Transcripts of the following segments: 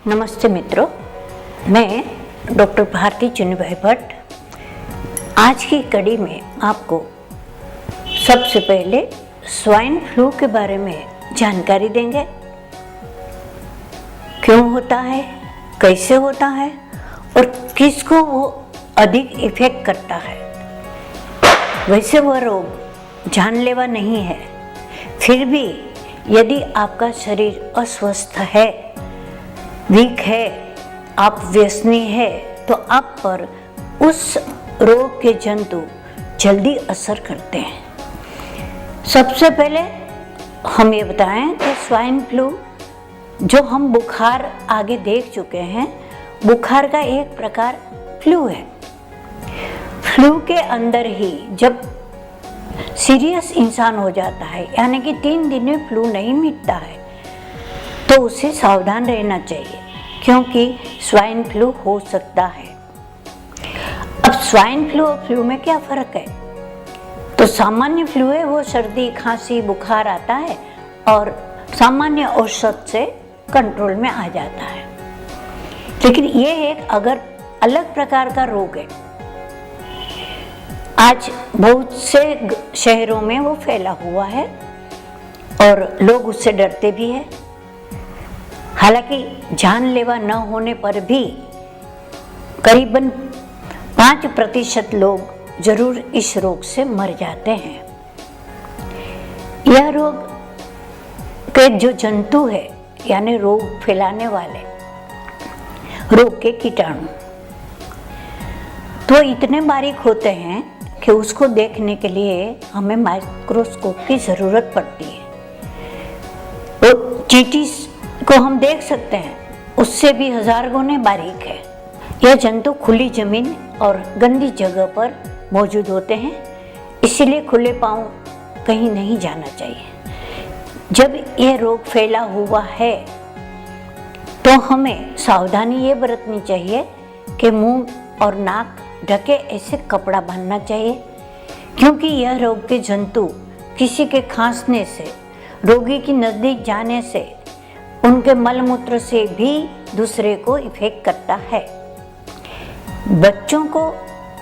नमस्ते मित्रों, मैं डॉक्टर भारती चुन्नीभाई भट्ट आज की कड़ी में आपको सबसे पहले स्वाइन फ्लू के बारे में जानकारी देंगे। क्यों होता है, कैसे होता है और किसको वो अधिक इफेक्ट करता है। वैसे वह रोग जानलेवा नहीं है, फिर भी यदि आपका शरीर अस्वस्थ है, वीक है, आप व्यसनी है, तो आप पर उस रोग के जंतु जल्दी असर करते हैं। सबसे पहले हम ये बताएं कि स्वाइन फ्लू जो हम बुखार आगे देख चुके हैं, बुखार का एक प्रकार फ्लू है। फ्लू के अंदर ही जब सीरियस इंसान हो जाता है, यानी कि 3 दिन में फ्लू नहीं मिटता है, तो उसे सावधान रहना चाहिए, क्योंकि स्वाइन फ्लू हो सकता है। अब स्वाइन फ्लू और फ्लू में क्या फर्क है? तो सामान्य फ्लू है वो सर्दी, खांसी, बुखार आता है और सामान्य औषध से कंट्रोल में आ जाता है। लेकिन ये एक अगर अलग प्रकार का रोग है। आज बहुत से शहरों में वो फैला हुआ है और लोग उससे डरते भी हैं। हालांकि जानलेवा न होने पर भी करीबन 5% लोग जरूर इस रोग से मर जाते हैं। यह रोग के जो जंतु है, यानी रोग फैलाने वाले रोग के कीटाणु, तो इतने बारीक होते हैं कि उसको देखने के लिए हमें माइक्रोस्कोप की जरूरत पड़ती है। तो चींटी को हम देख सकते हैं, उससे भी 1000 गुने बारीक है। यह जंतु खुली जमीन और गंदी जगह पर मौजूद होते हैं, इसीलिए खुले पांव कहीं नहीं जाना चाहिए। जब यह रोग फैला हुआ है तो हमें सावधानी ये बरतनी चाहिए कि मुंह और नाक ढके ऐसे कपड़ा बांधना चाहिए, क्योंकि यह रोग के जंतु किसी के खांसने से, रोगी की नज़दीक जाने से, उनके मलमूत्र से भी दूसरे को इफेक्ट करता है। बच्चों को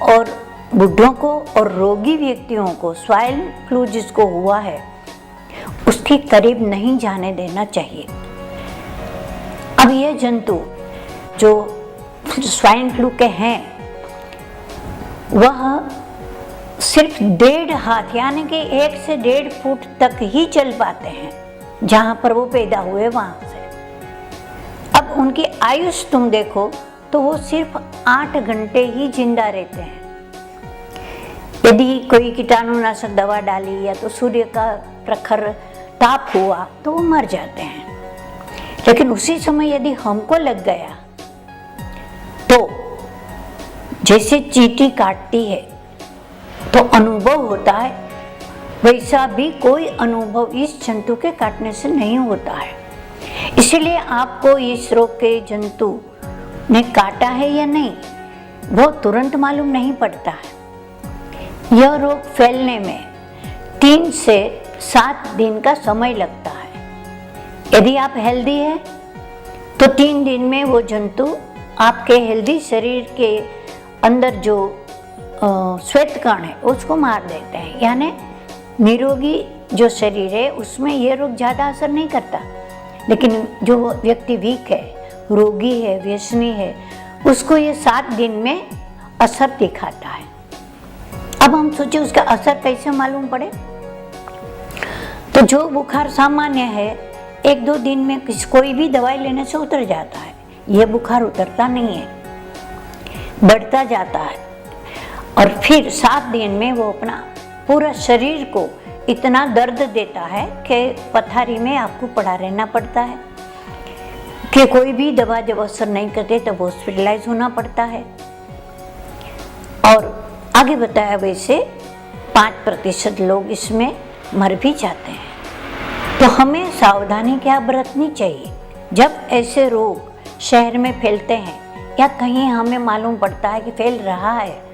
और बुढ़ों को और रोगी व्यक्तियों को स्वाइन फ्लू जिसको हुआ है उसके करीब नहीं जाने देना चाहिए। अब ये जंतु जो स्वाइन फ्लू के हैं वह सिर्फ 1.5 हाथ यानी कि 1 से 1.5 फुट तक ही चल पाते हैं जहां पर वो पैदा हुए वहां से। अब उनकी आयुष तुम देखो तो वो सिर्फ 8 घंटे ही जिंदा रहते हैं। यदि कोई कीटाणुनाशक दवा डाली या तो सूर्य का प्रखर ताप हुआ तो वो मर जाते हैं। लेकिन उसी समय यदि हमको लग गया तो जैसे चींटी काटती है तो अनुभव होता है, वैसा भी कोई अनुभव इस जंतु के काटने से नहीं होता है। इसलिए आपको इस रोग के जंतु ने काटा है या नहीं वो तुरंत मालूम नहीं पड़ता है। यह रोग फैलने में 3 से 7 दिन का समय लगता है। यदि आप हेल्दी है तो 3 दिन में वो जंतु आपके हेल्दी शरीर के अंदर जो श्वेत कण है उसको मार देते हैं, यानी निरोगी जो शरीर है उसमें यह रोग ज़्यादा असर नहीं करता। लेकिन जो व्यक्ति वीक है, रोगी है, व्यसनी है, उसको ये 7 दिन में असर दिखाता है। अब हम सोचे उसका असर कैसे मालूम पड़े? तो जो बुखार सामान्य है 1-2 दिन में कोई भी दवाई लेने से उतर जाता है। यह बुखार उतरता नहीं है, बढ़ता जाता है और फिर 7 दिन में वो अपना पूरा शरीर को इतना दर्द देता है कि पथारी में आपको पड़ा रहना पड़ता है, कि कोई भी दवा जब असर नहीं करते तब हॉस्पिटलाइज होना पड़ता है। और आगे बताया वैसे 5% लोग इसमें मर भी जाते हैं। तो हमें सावधानी क्या बरतनी चाहिए जब ऐसे रोग शहर में फैलते हैं या कहीं हमें मालूम पड़ता है कि फैल रहा है,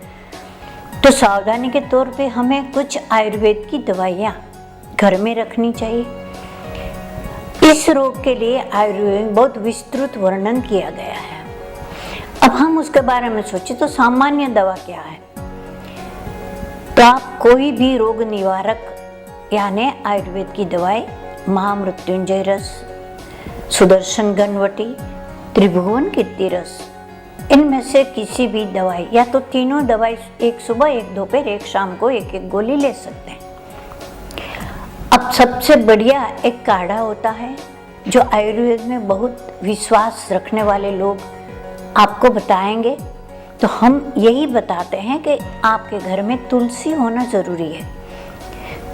तो सावधानी के तौर पे हमें कुछ आयुर्वेद की दवाइयाँ घर में रखनी चाहिए। इस रोग के लिए आयुर्वेद में बहुत विस्तृत वर्णन किया गया है। अब हम उसके बारे में सोचें तो सामान्य दवा क्या है। तो आप कोई भी रोग निवारक यानी आयुर्वेद की दवाई, महामृत्युंजय रस, सुदर्शन गणवटी, त्रिभुवन कीर्ति रस, इनमें से किसी भी दवाई या तो तीनों दवाई, एक सुबह, एक दोपहर, एक शाम को एक एक गोली ले सकते हैं। अब सबसे बढ़िया एक काढ़ा होता है जो आयुर्वेद में बहुत विश्वास रखने वाले लोग आपको बताएंगे। तो हम यही बताते हैं कि आपके घर में तुलसी होना ज़रूरी है।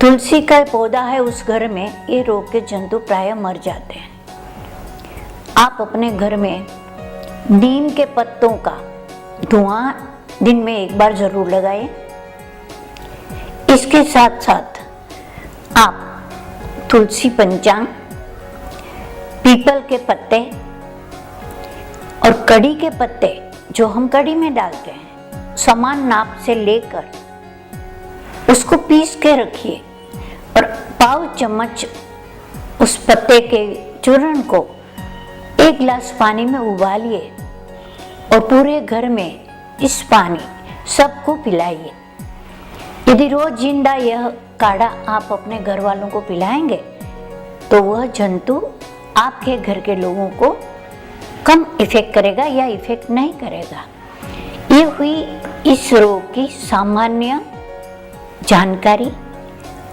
तुलसी का पौधा है उस घर में, ये रोग के जंतु प्रायः मर जाते हैं। आप अपने घर में नीम के पत्तों का धुआं दिन में एक बार जरूर लगाएं। इसके साथ साथ आप तुलसी पंचांग, पीपल के पत्ते और कड़ी के पत्ते जो हम कड़ी में डालते हैं, समान नाप से लेकर उसको पीस के रखिए और पाव चम्मच उस पत्ते के चूर्ण को एक गिलास पानी में उबालिए और पूरे घर में इस पानी सबको पिलाइए। यदि रोज जिंदा यह काढ़ा आप अपने घर वालों को पिलाएंगे तो वह जंतु आपके घर के लोगों को कम इफेक्ट करेगा या इफेक्ट नहीं करेगा। ये हुई इस रोग की सामान्य जानकारी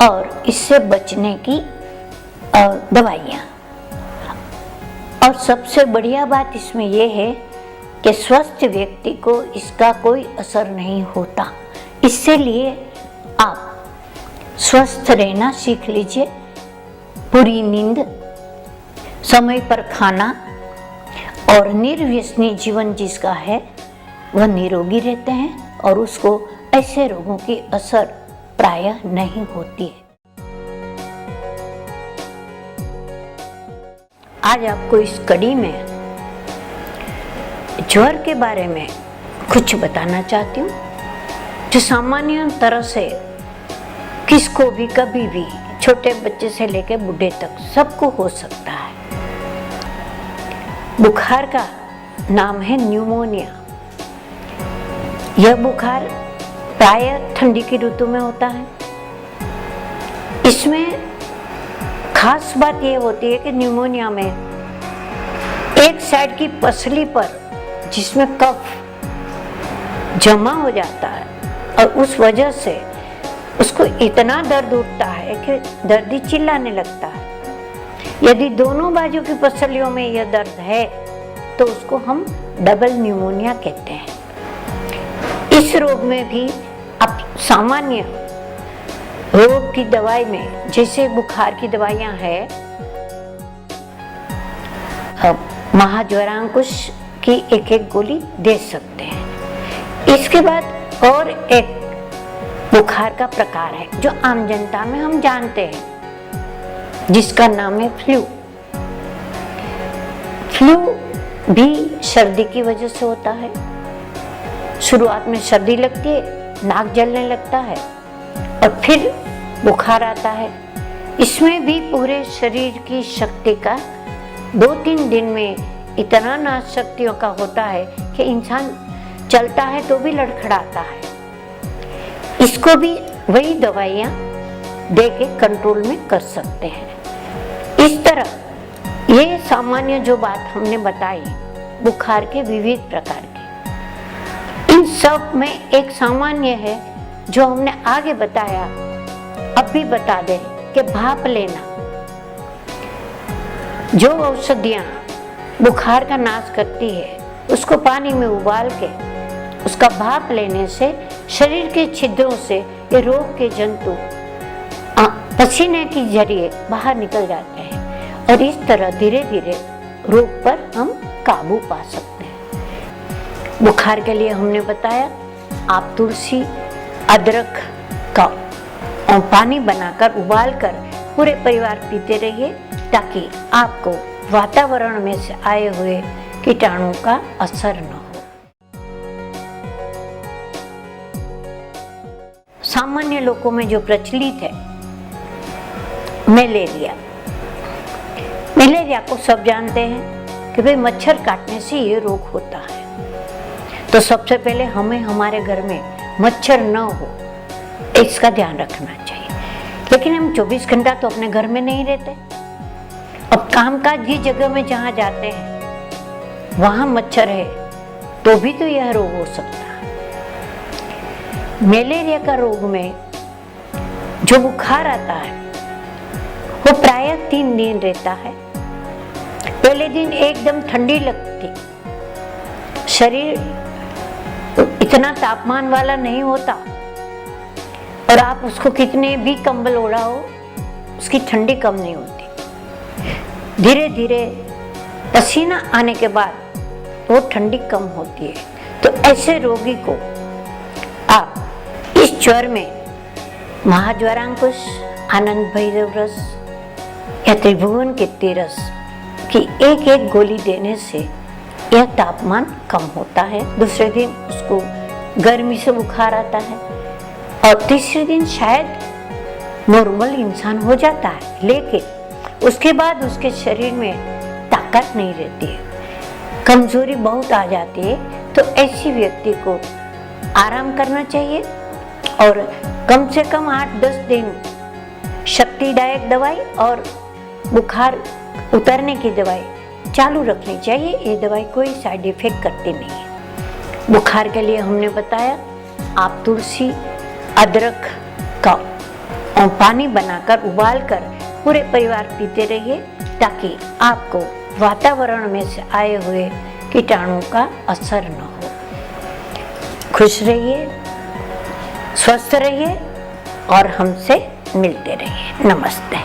और इससे बचने की दवाइयाँ। और सबसे बढ़िया बात इसमें यह है कि स्वस्थ व्यक्ति को इसका कोई असर नहीं होता। इससे लिए आप स्वस्थ रहना सीख लीजिए। पूरी नींद, समय पर खाना और निर्व्यसनी जीवन जिसका है वह निरोगी रहते हैं और उसको ऐसे रोगों की असर प्रायः नहीं होती है। आज आपको इस कड़ी में ज्वर के बारे में कुछ बताना चाहती हूँ, जो सामान्य तरह से किसको भी कभी भी, छोटे बच्चे से लेकर बूढ़े तक सबको हो सकता है। बुखार का नाम है न्यूमोनिया। यह बुखार प्रायः ठंडी की ऋतु में होता है। इसमें खास बात यह होती है कि न्यूमोनिया में एक साइड की पसली पर जिसमें कफ जमा हो जाता है और उस वजह से उसको इतना दर्द उठता है कि दर्दी चिल्लाने लगता है। यदि दोनों बाजू की पसलियों में यह दर्द है तो उसको हम डबल न्यूमोनिया कहते हैं। इस रोग में भी अब सामान्य रोग की दवाई में जैसे बुखार की दवाइयां हैं, महाज्वरांकुश की एक एक गोली दे सकते हैं। इसके बाद और एक बुखार का प्रकार है जो आम जनता में हम जानते हैं, जिसका नाम है फ्लू। फ्लू भी सर्दी की वजह से होता है। शुरुआत में सर्दी लगती है, नाक जलने लगता है और फिर बुखार आता है। इसमें भी पूरे शरीर की शक्ति का 2-3 दिन में इतना नाश शक्तियों का होता है कि इंसान चलता है तो भी लड़खड़ाता है। इसको भी वही दवाइयाँ दे के कंट्रोल में कर सकते हैं। इस तरह ये सामान्य जो बात हमने बताई बुखार के विविध प्रकार के, इन सब में एक सामान्य है जो हमने आगे बताया, अब भी बता दें कि भाप लेना। जो औषधियाँ बुखार का नाश करती है उसको पानी में उबाल के उसका भाप लेने से शरीर के छिद्रों से ये रोग के जंतु पसीने के जरिए बाहर निकल जाते हैं और इस तरह धीरे धीरे रोग पर हम काबू पा सकते हैं। बुखार के लिए हमने बताया आप तुलसी, अदरक का पानी बनाकर उबालकर पूरे परिवार पीते रहिए ताकि आपको वातावरण में से आए हुए कीटाणु का असर न हो। सामान्य लोगों में जो प्रचलित है मलेरिया, मलेरिया को सब जानते हैं कि भाई मच्छर काटने से ये रोग होता है। तो सबसे पहले हमें हमारे घर में मच्छर न हो इसका ध्यान रखना चाहिए। लेकिन हम 24 घंटा तो अपने घर में नहीं रहते। अब कामकाज की जगह में जहाँ जाते हैं वहाँ मच्छर है तो भी तो यह रोग हो सकता है। मलेरिया का रोग में जो बुखार आता है वो प्रायः 3 दिन रहता है। पहले दिन एकदम ठंडी लगती, शरीर इतना तापमान वाला नहीं होता और आप उसको कितने भी कंबल ओढ़ाओ उसकी ठंडी कम नहीं होती। धीरे धीरे पसीना आने के बाद वो ठंडी कम होती है। तो ऐसे रोगी को आप इस ज्वर में महाज्वरांकुश, आनंद भैरव रस या त्रिभुवन कीर्ति रस की एक एक गोली देने से यह तापमान कम होता है। दूसरे दिन उसको गर्मी से बुखार आता है और तीसरे दिन शायद नॉर्मल इंसान हो जाता है, लेकिन उसके बाद उसके शरीर में ताकत नहीं रहती है, कमजोरी बहुत आ जाती है। तो ऐसी व्यक्ति को आराम करना चाहिए और कम से कम 8-10 दिन शक्तिदायक दवाई और बुखार उतरने की दवाई चालू रखनी चाहिए। ये दवाई कोई साइड इफेक्ट करती नहीं है। बुखार के लिए हमने बताया आप तुलसी, अदरक का पानी बनाकर उबालकर पूरे परिवार पीते रहिए ताकि आपको वातावरण में से आए हुए कीटाणु का असर न हो। खुश रहिए, स्वस्थ रहिए और हमसे मिलते रहिए। नमस्ते।